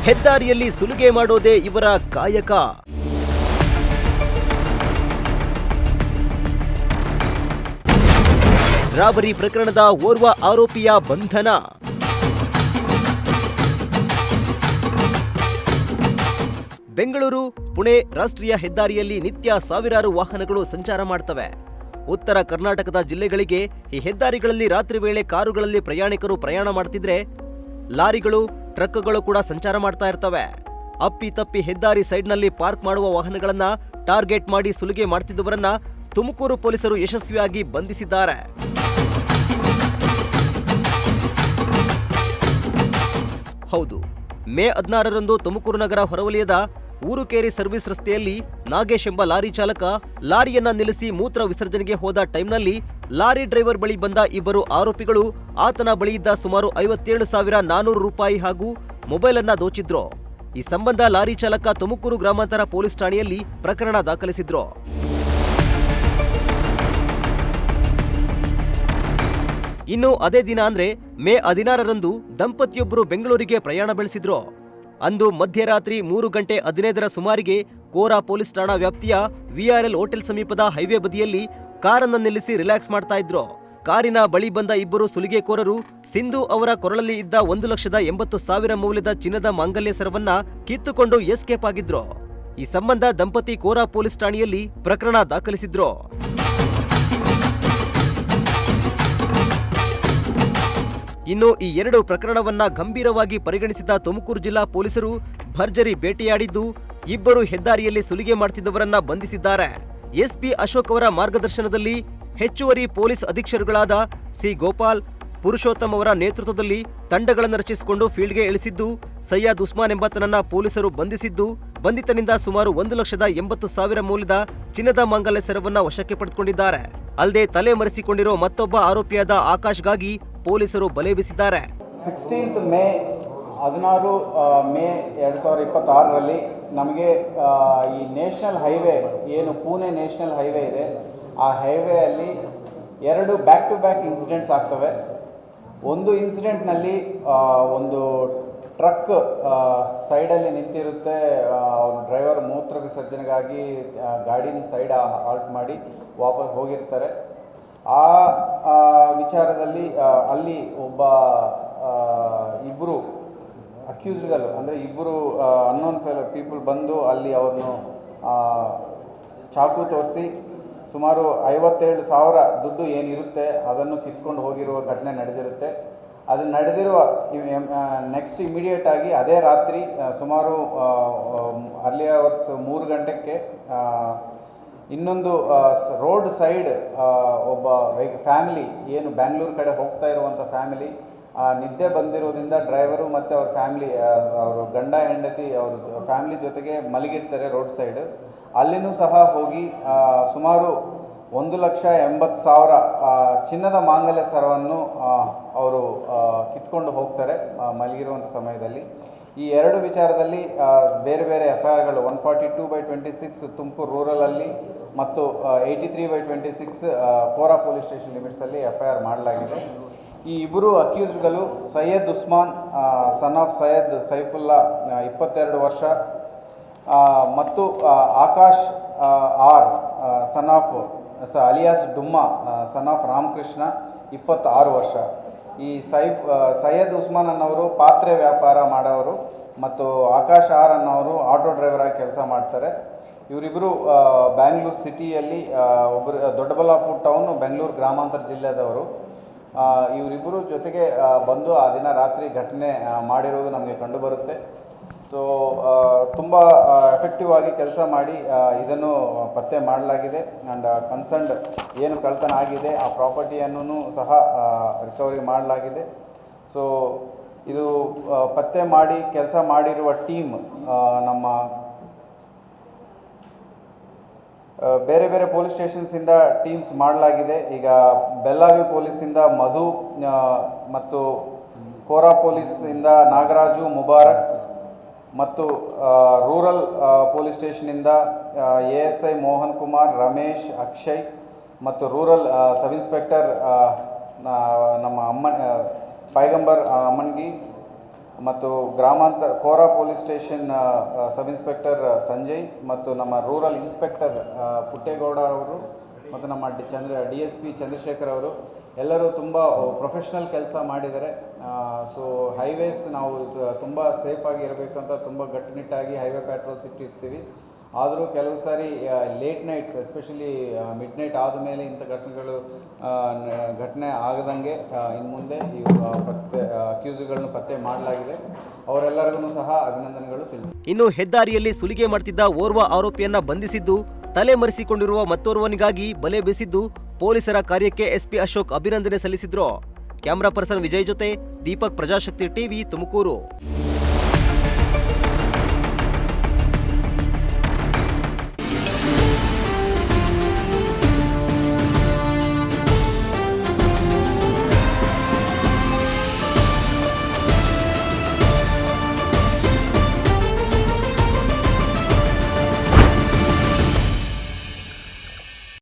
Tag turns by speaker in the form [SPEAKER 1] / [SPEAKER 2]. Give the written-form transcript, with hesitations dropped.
[SPEAKER 1] ಹೆದ್ದಾರಿಯಲ್ಲಿ ಸುಲಿಗೆ ಮಾಡೋದೇ ಇವರ ಕಾಯಕ. ರಾಬರಿ ಪ್ರಕರಣದ ಓರ್ವ ಆರೋಪಿಯ ಬಂಧನ. ಬೆಂಗಳೂರು ಪುಣೆ ರಾಷ್ಟ್ರೀಯ ಹೆದ್ದಾರಿಯಲ್ಲಿ ನಿತ್ಯ ಸಾವಿರಾರು ವಾಹನಗಳು ಸಂಚಾರ ಮಾಡ್ತವೆ. ಉತ್ತರ ಕರ್ನಾಟಕದ ಜಿಲ್ಲೆಗಳಿಗೆ ಈ ಹೆದ್ದಾರಿಗಳಲ್ಲಿ ರಾತ್ರಿ ವೇಳೆ ಕಾರುಗಳಲ್ಲಿ ಪ್ರಯಾಣಿಕರು ಪ್ರಯಾಣ ಮಾಡ್ತಿದ್ರೆ ಲಾರಿಗಳು, ಟ್ರಕ್ಗಳು ಕೂಡ ಸಂಚಾರ ಮಾಡ್ತಾ ಇರ್ತವೆ. ಅಪ್ಪಿತಪ್ಪಿ ಹೆದ್ದಾರಿ ಸೈಡ್ನಲ್ಲಿ ಪಾರ್ಕ್ ಮಾಡುವ ವಾಹನಗಳನ್ನ ಟಾರ್ಗೆಟ್ ಮಾಡಿ ಸುಲಿಗೆ ಮಾಡ್ತಿದ್ದವರನ್ನ ತುಮಕೂರು ಪೊಲೀಸರು ಯಶಸ್ವಿಯಾಗಿ ಬಂಧಿಸಿದ್ದಾರೆ. ಹೌದು, ಮೇ 16ರಂದು ತುಮಕೂರು ನಗರ ಹೊರವಲಯದ ಊರುಕೇರಿ ಸರ್ವಿಸ್ ರಸ್ತೆಯಲ್ಲಿ ನಾಗೇಶ್ ಎಂಬ ಲಾರಿ ಚಾಲಕ ಲಾರಿಯನ್ನ ನಿಲ್ಲಿಸಿ ಮೂತ್ರ ವಿಸರ್ಜನೆಗೆ ಹೋದ ಟೈಮ್ನಲ್ಲಿ ಲಾರಿ ಡ್ರೈವರ್ ಬಳಿ ಬಂದ ಇಬ್ಬರು ಆರೋಪಿಗಳು ಆತನ ಬಳಿಯಿದ್ದ ಸುಮಾರು 57,400 ರೂಪಾಯಿ ಹಾಗೂ ಮೊಬೈಲ್ ಅನ್ನ ದೋಚಿದ್ರು. ಈ ಸಂಬಂಧ ಲಾರಿ ಚಾಲಕ ತುಮಕೂರು ಗ್ರಾಮಾಂತರ ಪೊಲೀಸ್ ಠಾಣೆಯಲ್ಲಿ ಪ್ರಕರಣ ದಾಖಲಿಸಿದ್ರು. ಇನ್ನು ಅದೇ ದಿನ ಅಂದ್ರೆ ಮೇ 16ರಂದು ದಂಪತಿಯೊಬ್ಬರು ಬೆಂಗಳೂರಿಗೆ ಪ್ರಯಾಣ ಬೆಳೆಸಿದ್ರು. ಅಂದು ಮಧ್ಯರಾತ್ರಿ 3:15 ಸುಮಾರಿಗೆ ಕೋರಾ ಪೊಲೀಸ್ ಠಾಣಾ ವ್ಯಾಪ್ತಿಯ ವಿಆರ್ಎಲ್ ಹೋಟೆಲ್ ಸಮೀಪದ ಹೈವೇ ಬದಿಯಲ್ಲಿ ಕಾರನ್ನ ನಿಲ್ಲಿಸಿ ರಿಲ್ಯಾಕ್ಸ್ ಮಾಡ್ತಾ ಇದ್ರು. ಕಾರಿನ ಬಳಿ ಬಂದ ಇಬ್ಬರು ಸುಲಿಗೆಕೋರರು ಸಿಂಧು ಅವರ ಕೊರಳಲ್ಲಿ ಇದ್ದ 1,80,000 ಮೌಲ್ಯದ ಚಿನ್ನದ ಮಾಂಗಲ್ಯ ಸರವನ್ನ ಕಿತ್ತುಕೊಂಡು ಎಸ್ಕೇಪ್ ಆಗಿದ್ರು. ಈ ಸಂಬಂಧ ದಂಪತಿ ಕೋರಾ ಪೊಲೀಸ್ ಠಾಣೆಯಲ್ಲಿ ಪ್ರಕರಣ ದಾಖಲಿಸಿದ್ರು. ಇನ್ನು ಈ ಎರಡು ಪ್ರಕರಣವನ್ನ ಗಂಭೀರವಾಗಿ ಪರಿಗಣಿಸಿದ ತುಮಕೂರು ಜಿಲ್ಲಾ ಪೊಲೀಸರು ಭರ್ಜರಿ ಬೇಟೆಯಾಡಿದ್ದು ಇಬ್ಬರು ಹೆದ್ದಾರಿಯಲ್ಲಿ ಸುಲಿಗೆ ಮಾಡ್ತಿದ್ದವರನ್ನ ಬಂಧಿಸಿದ್ದಾರೆ. ಎಸ್ಪಿ ಅಶೋಕ್ ಅವರ ಮಾರ್ಗದರ್ಶನದಲ್ಲಿ ಹೆಚ್ಚುವರಿ ಪೊಲೀಸ್ ಅಧೀಕ್ಷಕರುಗಳಾದ ಸಿ ಗೋಪಾಲ್, ಪುರುಷೋತ್ತಮ್ ಅವರ ನೇತೃತ್ವದಲ್ಲಿ ತಂಡಗಳನ್ನು ರಚಿಸಿಕೊಂಡು ಫೀಲ್ಡ್ಗೆ ಇಳಿಸಿದ್ದು ಸಯ್ಯದ್ ಉಸ್ಮಾನ್ ಎಂಬಾತನನ್ನ ಪೊಲೀಸರು ಬಂಧಿಸಿದ್ದು ಬಂಧಿತನಿಂದ ಸುಮಾರು 1,80,000 ಮೌಲ್ಯದ ಚಿನ್ನದ ಮಾಂಗಲ್ಯ ಸರವನ್ನ ವಶಕ್ಕೆ ಪಡೆದುಕೊಂಡಿದ್ದಾರೆ. ಅಲ್ಲದೆ ತಲೆ ಮರೆಸಿಕೊಂಡಿರೋ ಮತ್ತೊಬ್ಬ ಆರೋಪಿಯಾದ ಆಕಾಶ್ಗಾಗಿ ಪೊಲೀಸರು ಬಲೆ ಬೀಸಿದ್ದಾರೆ.
[SPEAKER 2] 16 ಮೇ 2026ರಲ್ಲಿ ನಮಗೆ ಈ ನ್ಯಾಷನಲ್ ಹೈವೇ ಏನು ಪುಣೆ ನ್ಯಾಷನಲ್ ಹೈವೇ ಇದೆ, ಆ ಹೈವೇ ಅಲ್ಲಿ ಎರಡು ಬ್ಯಾಕ್ ಟು ಬ್ಯಾಕ್ ಇನ್ಸಿಡೆಂಟ್ಸ್ ಆಗ್ತವೆ. ಒಂದು ಇನ್ಸಿಡೆಂಟ್ನಲ್ಲಿ ಒಂದು ಟ್ರಕ್ ಸೈಡಲ್ಲಿ ನಿಂತಿರುತ್ತೆ. ಡ್ರೈವರ್ ಮೂತ್ರ ವಿಸರ್ಜನೆಗಾಗಿ ಗಾಡಿನ ಸೈಡ್ ಹಾಲ್ಟ್ ಮಾಡಿ ವಾಪಸ್ ಹೋಗಿರ್ತಾರೆ. ಆ ವಿಚಾರದಲ್ಲಿ ಅಲ್ಲಿ ಒಬ್ಬ ಇಬ್ಬರು ಅಕ್ಯೂಸ್ಡ್ಗಳು ಅಂದರೆ ಇಬ್ಬರು ಅನ್ನೋನ್ ಪೀಪಲ್ ಬಂದು ಅಲ್ಲಿ ಅವ್ರನ್ನು ಚಾಕು ತೋರಿಸಿ ಸುಮಾರು 57,000 ದುಡ್ಡು ಏನಿರುತ್ತೆ ಅದನ್ನು ಕಿತ್ಕೊಂಡು ಹೋಗಿರುವ ಘಟನೆ ನಡೆದಿರುತ್ತೆ. ಅದು ನಡೆದಿರುವ ನೆಕ್ಸ್ಟ್ ಇಮಿಡಿಯೇಟ್ ಆಗಿ ಅದೇ ರಾತ್ರಿ ಸುಮಾರು ಅರ್ಲಿ ಅವರ್ಸ್ 3 ಗಂಟೆಗೆ ಇನ್ನೊಂದು ರೋಡ್ ಸೈಡ್ ಒಬ್ಬ ಫ್ಯಾಮಿಲಿ ಏನು ಬ್ಯಾಂಗ್ಳೂರು ಕಡೆ ಹೋಗ್ತಾ ಇರುವಂಥ ಫ್ಯಾಮಿಲಿ ನಿದ್ದೆ ಬಂದಿರೋದ್ರಿಂದ ಡ್ರೈವರು ಮತ್ತು ಅವ್ರ ಫ್ಯಾಮಿಲಿ ಅವರು ಗಂಡ ಹೆಂಡತಿ ಅವ್ರ ಫ್ಯಾಮಿಲಿ ಜೊತೆಗೆ ಮಲಗಿರ್ತಾರೆ ರೋಡ್ ಸೈಡ್. ಅಲ್ಲಿನೂ ಸಹ ಹೋಗಿ ಸುಮಾರು 1,80,000 ಚಿನ್ನದ ಮಾಂಗಲ್ಯ ಸರವನ್ನು ಅವರು ಕಿತ್ಕೊಂಡು ಹೋಗ್ತಾರೆ ಮಲಗಿರುವಂಥ ಸಮಯದಲ್ಲಿ. ಈ ಎರಡು ವಿಚಾರದಲ್ಲಿ ಬೇರೆ ಬೇರೆ ಎಫ್ಐಆರ್ಗಳು 142/26 ತುಮಕೂರು ರೂರಲಲ್ಲಿ ಮತ್ತು 83/26 ಕೋರಾ ಪೊಲೀಸ್ ಸ್ಟೇಷನ್ ಲಿಮಿಟ್ಸಲ್ಲಿ ಎಫ್ಐಆರ್ ಮಾಡಲಾಗಿದೆ. ಈ ಇಬ್ಬರು ಅಕ್ಯೂಸ್ಡ್ಗಳು ಸೈಯದ್ ಉಸ್ಮಾನ್ ಸನ್ ಆಫ್ ಸೈಯದ್ ಸೈಫುಲ್ಲಾ 22 ವರ್ಷ ಮತ್ತು Akash R son of alias Dumma son of Ramakrishna 26 ವರ್ಷ. ಈ ಸೈಯದ್ ಉಸ್ಮಾನ್ ಅನ್ನೋರು ಪಾತ್ರೆ ವ್ಯಾಪಾರ ಮಾಡೋರು ಮತ್ತು ಆಕಾಶ್ ಆರ್ ಅನ್ನೋರು ಆಟೋ ಡ್ರೈವರ್ ಆಗಿ ಕೆಲಸ ಮಾಡ್ತಾರೆ. ಇವರಿಬ್ಬರು ಬ್ಯಾಂಗ್ಳೂರು ಸಿಟಿಯಲ್ಲಿ ಒಬ್ಬರು ದೊಡ್ಡಬಳ್ಳಾಪುರ ಟೌನ್ ಬೆಂಗಳೂರು ಗ್ರಾಮಾಂತರ ಜಿಲ್ಲೆದವರು. ಇವರಿಬ್ಬರು ಜೊತೆಗೆ ಬಂದು ಆ ದಿನ ರಾತ್ರಿ ಘಟನೆ ಮಾಡಿರೋದು ನಮಗೆ ಕಂಡುಬರುತ್ತೆ. ಸೊ ತುಂಬ ಎಫೆಕ್ಟಿವ್ ಆಗಿ ಕೆಲಸ ಮಾಡಿ ಇದನ್ನು ಪತ್ತೆ ಮಾಡಲಾಗಿದೆ. ಆ್ಯಂಡ್ ಕನ್ಸರ್ನ್ಡ್ ಏನು ಕಳ್ತನ ಆಗಿದೆ ಆ ಪ್ರಾಪರ್ಟಿಯನ್ನು ಸಹ ರಿಕವರಿ ಮಾಡಲಾಗಿದೆ. ಸೊ ಇದು ಪತ್ತೆ ಮಾಡಿ ಕೆಲಸ ಮಾಡಿರುವ ಟೀಮ್ ನಮ್ಮ ಬೇರೆ ಬೇರೆ ಪೊಲೀಸ್ ಸ್ಟೇಷನ್ಸಿಂದ ಟೀಮ್ಸ್ ಮಾಡಲಾಗಿದೆ. ಈಗ ಬೆಳ್ಳಾವಿ ಪೊಲೀಸಿಂದ ಮಧು ಮತ್ತು ಕೋರಾ ಪೊಲೀಸಿಂದ ನಾಗರಾಜು, ಮುಬಾರಕ್ ಮತ್ತು ರೂರಲ್ ಪೊಲೀಸ್ ಸ್ಟೇಷನಿಂದ ASI ಮೋಹನ್ ಕುಮಾರ್, ರಮೇಶ್, ಅಕ್ಷಯ್ ಮತ್ತು ರೂರಲ್ ಸಬ್ ಇನ್ಸ್ಪೆಕ್ಟರ್ ನಮ್ಮ ಪೈಗಂಬರ್ ಅಮ್ಮನ್ಗಿ ಮತ್ತು ಗ್ರಾಮಾಂತರ Kora police station sub inspector Sanjay ಮತ್ತು ನಮ್ಮ ರೂರಲ್ ಇನ್ಸ್ಪೆಕ್ಟರ್ ಪುಟ್ಟೇಗೌಡ ಅವರು ಮತ್ತು ನಮ್ಮ DSP ಚಂದ್ರಶೇಖರ್ ಅವರು ಎಲ್ಲರೂ ತುಂಬ ಪ್ರೊಫೆಷ್ನಲ್ ಕೆಲಸ ಮಾಡಿದ್ದಾರೆ. ಸೊ ಹೈವೇಸ್ ನಾವು ತುಂಬ ಸೇಫಾಗಿ ಇರಬೇಕಂತ ತುಂಬ ಗಟ್ಟುನಿಟ್ಟಾಗಿ ಹೈವೇ ಪ್ಯಾಟ್ರೋಲ್ಸ್ ಇಟ್ಟಿರ್ತೀವಿ. ಆದರೂ ಕೆಲವು ಸಾರಿ late nights especially midnight ಆದಮೇಲೆ ಇಂಥ ಘಟನೆ ಆಗದಂಗೆ ಇನ್ನು ಮುಂದೆ ಈ ಅಕ್ಯೂಸ್ಗಳನ್ನು ಪತ್ತೆ ಮಾಡಲಾಗಿದೆ. ಅವರೆಲ್ಲರಿಗೂ ಸಹ ಅಭಿನಂದನೆಗಳು ತಿಳಿಸಿ.
[SPEAKER 1] ಇನ್ನು ಹೆದ್ದಾರಿಯಲ್ಲಿ ಸುಲಿಗೆ ಮಾಡ್ತಿದ್ದ ಓರ್ವ ಆರೋಪಿಯನ್ನ ಬಂಧಿಸಿದ್ದು, ತಲೆ ಮರೆಸಿಕೊಂಡಿರುವ ಮತ್ತೋರ್ವನಿಗಾಗಿ ಬಲೆ ಬೀಸಿದ್ದು ಪೊಲೀಸರ ಕಾರ್ಯಕ್ಕೆ SP ಅಶೋಕ್ ಅಭಿನಂದನೆ ಸಲ್ಲಿಸಿದ್ರು. ಕ್ಯಾಮರಾ ಪರ್ಸನ್ ವಿಜಯ್ ಜೊತೆ ದೀಪಕ್, ಪ್ರಜಾಶಕ್ತಿ ಟಿವಿ, ತುಮಕೂರು.